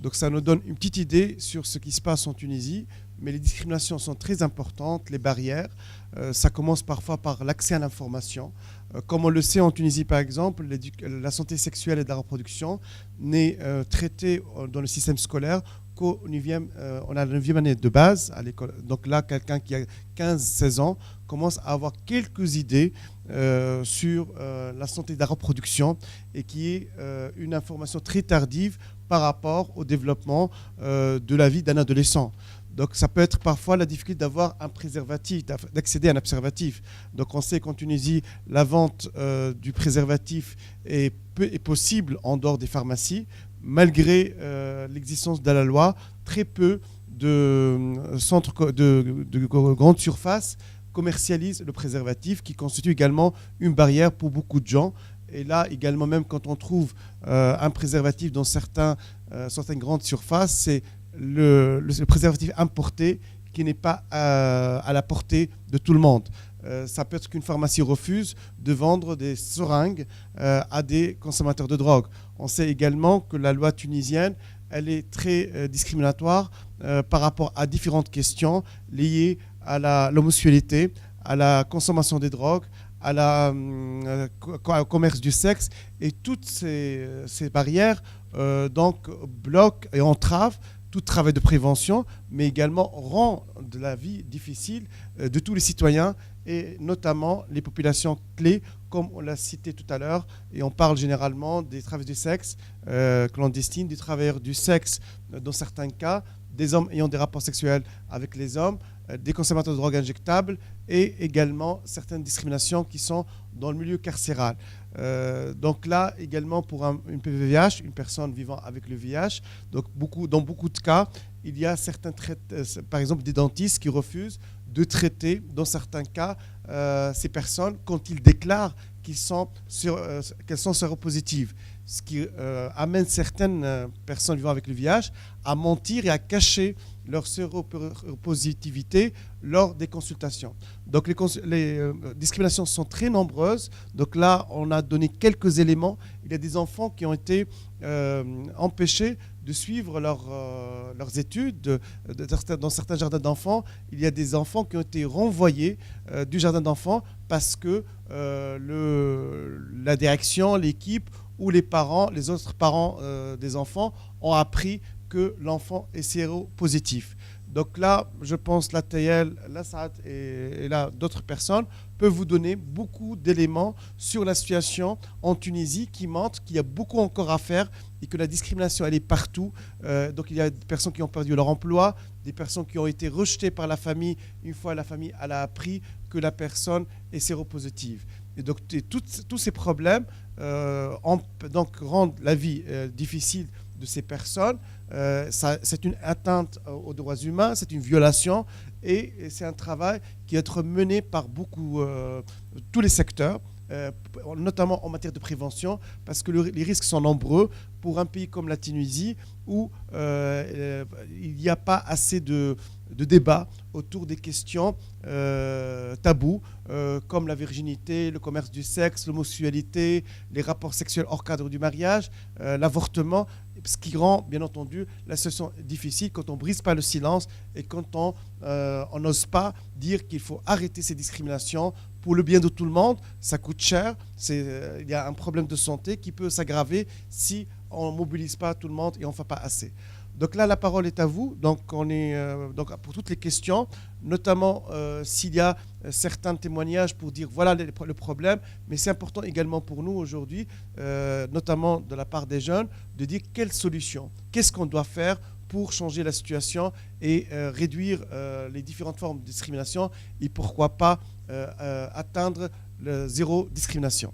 Donc ça nous donne une petite idée sur ce qui se passe en Tunisie, mais les discriminations sont très importantes, les barrières. Ça commence parfois par l'accès à l'information. Comme on le sait en Tunisie par exemple, la santé sexuelle et de la reproduction n'est traitée dans le système scolaire on a la 9e année de base à l'école. Donc là, quelqu'un qui a 15-16 ans commence à avoir quelques idées sur la santé de la reproduction et qui est une information très tardive par rapport au développement de la vie d'un adolescent. Donc ça peut être parfois la difficulté d'avoir un préservatif, d'accéder à un préservatif. Donc on sait qu'en Tunisie, la vente du préservatif est possible en dehors des pharmacies. Malgré l'existence de la loi, très peu de centres de grandes surfaces commercialisent le préservatif, qui constitue également une barrière pour beaucoup de gens. Et là, également, même quand on trouve un préservatif dans certaines grandes surfaces, c'est le préservatif importé qui n'est pas à la portée de tout le monde. Ça peut être qu'une pharmacie refuse de vendre des seringues à des consommateurs de drogue. On sait également que la loi tunisienne, elle est très discriminatoire par rapport à différentes questions liées à l'homosexualité, à la consommation des drogues, au commerce du sexe. Et toutes ces barrières donc bloquent et entravent tout travail de prévention, mais également rend de la vie difficile de tous les citoyens et notamment les populations clés, comme on l'a cité tout à l'heure, et on parle généralement des travailleurs du sexe clandestines, des travailleurs du sexe dans certains cas, des hommes ayant des rapports sexuels avec les hommes, des consommateurs de drogues injectables et également certaines discriminations qui sont dans le milieu carcéral. Donc là, également pour une PVVH, une personne vivant avec le VIH, donc dans beaucoup de cas, il y a certains par exemple des dentistes qui refusent de traiter, dans certains cas, ces personnes quand ils déclarent qu'elles sont séropositives. Ce qui amène certaines personnes vivant avec le VIH à mentir et à cacher leur séropositivité lors des consultations. Donc les discriminations sont très nombreuses. Donc là, on a donné quelques éléments. Il y a des enfants qui ont été empêchés de suivre leurs études. Dans certains jardins d'enfants, il y a des enfants qui ont été renvoyés du jardin d'enfants parce que la direction, l'équipe ou les autres parents des enfants ont appris que l'enfant est séropositif. Donc là, je pense l'ATL, la SAD et là d'autres personnes peuvent vous donner beaucoup d'éléments sur la situation en Tunisie qui montrent qu'il y a beaucoup encore à faire et que la discrimination, elle est partout. Donc il y a des personnes qui ont perdu leur emploi, des personnes qui ont été rejetées par la famille une fois la famille elle a appris que la personne est séropositive. Et donc tous ces problèmes donc rendent la vie difficile de ces personnes. C'est une atteinte aux droits humains, c'est une violation et c'est un travail qui doit être mené par tous les secteurs, notamment en matière de prévention, parce que les risques sont nombreux pour un pays comme la Tunisie où il n'y a pas assez de débats autour des questions tabous comme la virginité, le commerce du sexe, l'homosexualité, les rapports sexuels hors cadre du mariage, l'avortement, ce qui rend bien entendu la situation difficile quand on ne brise pas le silence et quand on n'ose pas dire qu'il faut arrêter ces discriminations pour le bien de tout le monde. Ça coûte cher, il y a un problème de santé qui peut s'aggraver si on ne mobilise pas tout le monde et on ne fait pas assez. Donc là, la parole est à vous. Donc, on est donc pour toutes les questions, notamment s'il y a certains témoignages pour dire voilà le problème, mais c'est important également pour nous aujourd'hui, notamment de la part des jeunes, de dire quelles solutions, qu'est-ce qu'on doit faire pour changer la situation et réduire les différentes formes de discrimination et pourquoi pas atteindre le zéro discrimination.